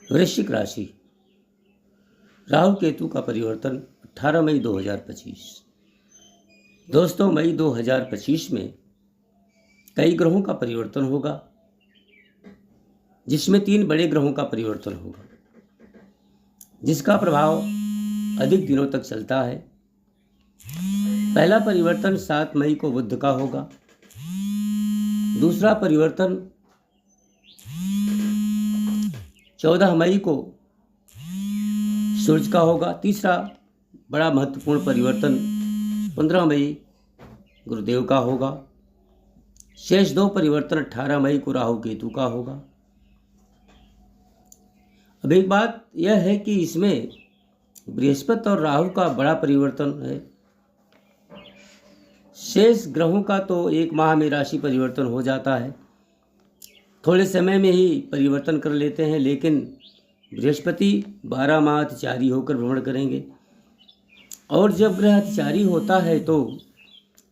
वृश्चिक राशि, राहु केतु का परिवर्तन 18 मई 2025। दोस्तों, मई 2025 में कई ग्रहों का परिवर्तन होगा, जिसमें 3 बड़े ग्रहों का परिवर्तन होगा, जिसका प्रभाव अधिक दिनों तक चलता है। पहला परिवर्तन 7 मई को बुध का होगा। दूसरा परिवर्तन 14 मई को सूर्य का होगा। तीसरा बड़ा महत्वपूर्ण परिवर्तन 15 मई गुरुदेव का होगा। शेष 2 परिवर्तन 18 मई को राहु केतु का होगा। अब एक बात यह है कि इसमें बृहस्पति और राहु का बड़ा परिवर्तन है। शेष ग्रहों का तो 1 माह में राशि परिवर्तन हो जाता है, थोड़े समय में ही परिवर्तन कर लेते हैं, लेकिन बृहस्पति 12 माह अतिचारी होकर भ्रमण करेंगे, और जब ग्रह अतिचारी होता है तो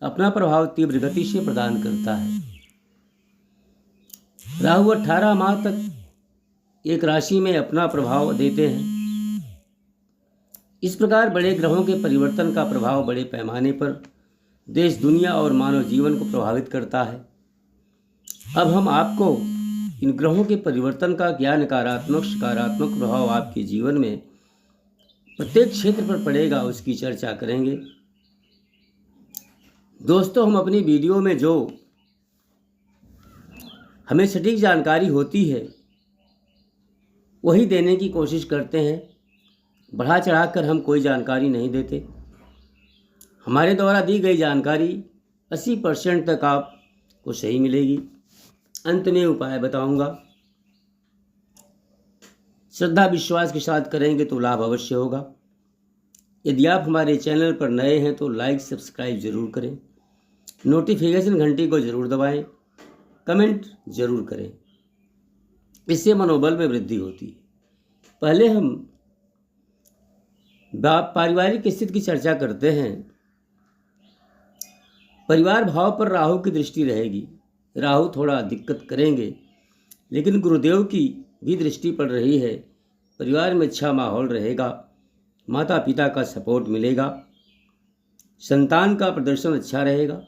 अपना प्रभाव तीव्र गति से प्रदान करता है। राहु 18 माह तक एक राशि में अपना प्रभाव देते हैं। इस प्रकार बड़े ग्रहों के परिवर्तन का प्रभाव बड़े पैमाने पर देश, दुनिया और मानव जीवन को प्रभावित करता है। अब हम आपको इन ग्रहों के परिवर्तन का क्या नकारात्मक सकारात्मक प्रभाव आपके जीवन में प्रत्येक क्षेत्र पर पड़ेगा, उसकी चर्चा करेंगे। दोस्तों, हम अपनी वीडियो में जो हमें सटीक जानकारी होती है वही देने की कोशिश करते हैं। बढ़ा चढ़ाकर हम कोई जानकारी नहीं देते। हमारे द्वारा दी गई जानकारी 80% तक आपको सही मिलेगी। अंत में उपाय बताऊंगा। श्रद्धा विश्वास के साथ करेंगे तो लाभ अवश्य होगा। यदि आप हमारे चैनल पर नए हैं तो लाइक सब्सक्राइब जरूर करें, नोटिफिकेशन घंटी को जरूर दबाएं, कमेंट जरूर करें, इससे मनोबल में वृद्धि होती है। पहले हम पारिवारिक स्थिति की चर्चा करते हैं। परिवार भाव पर राहु की दृष्टि रहेगी। राहु थोड़ा दिक्कत करेंगे, लेकिन गुरुदेव की भी दृष्टि पड़ रही है। परिवार में अच्छा माहौल रहेगा, माता पिता का सपोर्ट मिलेगा, संतान का प्रदर्शन अच्छा रहेगा।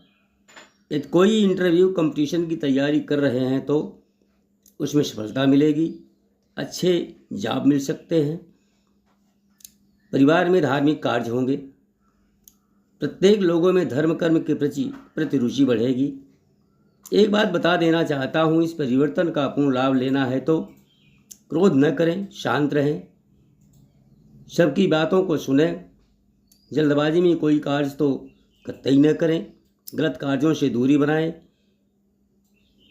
यदि कोई इंटरव्यू कंपटीशन की तैयारी कर रहे हैं तो उसमें सफलता मिलेगी, अच्छे जॉब मिल सकते हैं। परिवार में धार्मिक कार्य होंगे। प्रत्येक लोगों में धर्म कर्म के प्रति रुचि बढ़ेगी। एक बात बता देना चाहता हूँ, इस परिवर्तन का पूर्ण लाभ लेना है तो क्रोध न करें, शांत रहें, सबकी बातों को सुनें। जल्दबाजी में कोई कार्य तो कतई न करें, गलत कार्यों से दूरी बनाएं।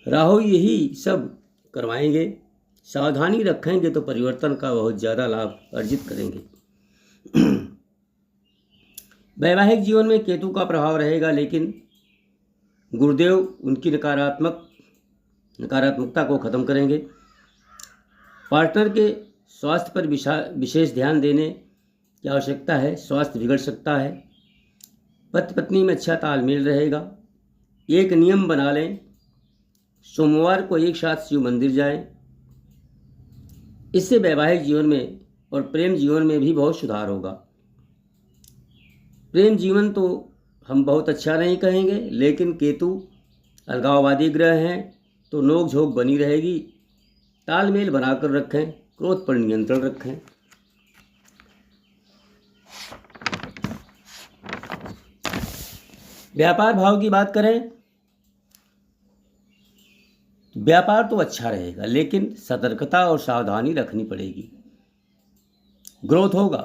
राहु यही सब करवाएंगे। सावधानी रखेंगे तो परिवर्तन का बहुत ज़्यादा लाभ अर्जित करेंगे। वैवाहिक जीवन में केतु का प्रभाव रहेगा, लेकिन गुरुदेव उनकी नकारात्मकता को खत्म करेंगे। पार्टनर के स्वास्थ्य पर विशेष ध्यान देने की आवश्यकता है। स्वास्थ्य बिगड़ सकता है। पति पत्नी में अच्छा तालमेल रहेगा। एक नियम बना लें, सोमवार को एक साथ शिव मंदिर जाएं। इससे वैवाहिक जीवन में और प्रेम जीवन में भी बहुत सुधार होगा। प्रेम जीवन तो हम बहुत अच्छा नहीं कहेंगे, लेकिन केतु अलगाववादी ग्रह हैं तो नोक झोंक बनी रहेगी। तालमेल बनाकर रखें, क्रोध पर नियंत्रण रखें। व्यापार भाव की बात करें, व्यापार तो अच्छा रहेगा, लेकिन सतर्कता और सावधानी रखनी पड़ेगी। ग्रोथ होगा।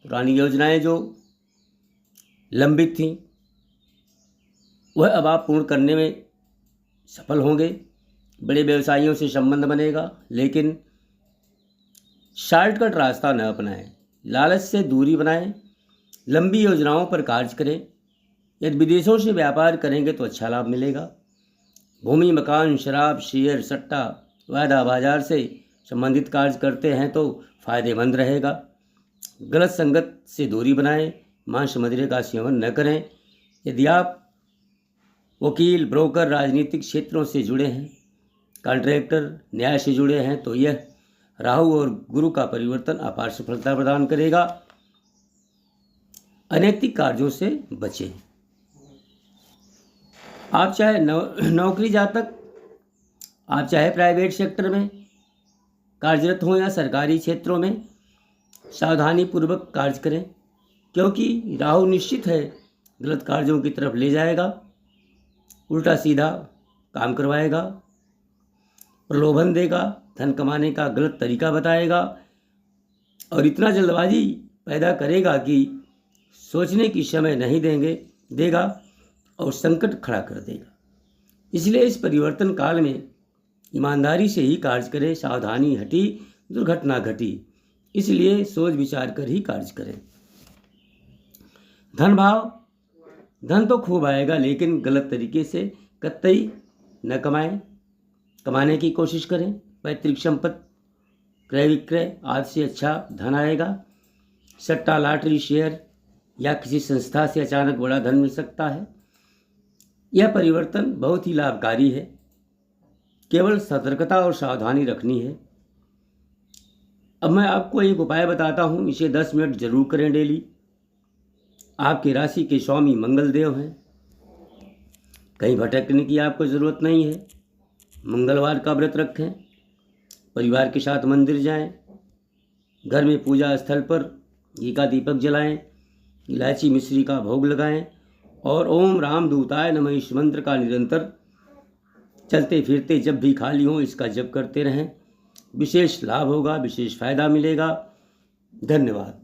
पुरानी योजनाएं जो लंबित थीं वह अब आप पूर्ण करने में सफल होंगे। बड़े व्यवसायियों से संबंध बनेगा, लेकिन शॉर्टकट रास्ता न अपनाएं। लालच से दूरी बनाएं। लंबी योजनाओं पर कार्य करें। यदि विदेशों से व्यापार करेंगे तो अच्छा लाभ मिलेगा। भूमि, मकान, शराब, शेयर, सट्टा, वायदा बाजार से संबंधित कार्य करते हैं तो फायदेमंद रहेगा। गलत संगत से दूरी बनाएं। मांस मदिरे का सेवन न करें। यदि आप वकील, ब्रोकर, राजनीतिक क्षेत्रों से जुड़े हैं, कॉन्ट्रैक्टर, न्याय से जुड़े हैं तो यह राहु और गुरु का परिवर्तन अपार सफलता प्रदान करेगा। अनैतिक कार्यों से बचें। आप चाहे नौकरी जातक, आप चाहे प्राइवेट सेक्टर में कार्यरत हों या सरकारी क्षेत्रों में, सावधानी पूर्वक कार्य करें, क्योंकि राहु निश्चित है गलत कार्यों की तरफ ले जाएगा, उल्टा सीधा काम करवाएगा, प्रलोभन देगा, धन कमाने का गलत तरीका बताएगा और इतना जल्दबाजी पैदा करेगा कि सोचने की समय नहीं देगा और संकट खड़ा कर देगा। इसलिए इस परिवर्तन काल में ईमानदारी से ही कार्य करें। सावधानी हटी दुर्घटना घटी, इसलिए सोच विचार कर ही कार्य करें। धन भाव, धन तो खूब आएगा लेकिन गलत तरीके से कतई न कमाएं। कमाने की कोशिश करें। पैतृक संपत्ति क्रय विक्रय आदि से अच्छा धन आएगा। सट्टा, लॉटरी, शेयर या किसी संस्था से अचानक बड़ा धन मिल सकता है। यह परिवर्तन बहुत ही लाभकारी है, केवल सतर्कता और सावधानी रखनी है। अब मैं आपको एक उपाय बताता हूँ, इसे 10 मिनट जरूर करें डेली। आपकी राशि के स्वामी मंगल देव हैं, कहीं भटकने की आपको ज़रूरत नहीं है। मंगलवार का व्रत रखें, परिवार के साथ मंदिर जाएं, घर में पूजा स्थल पर घी का दीपक जलाएं, इलायची मिश्री का भोग लगाएं और ओम राम दूताय नमः इस मंत्र का निरंतर चलते फिरते जब भी खाली हो इसका जप करते रहें। विशेष लाभ होगा, विशेष फायदा मिलेगा। धन्यवाद।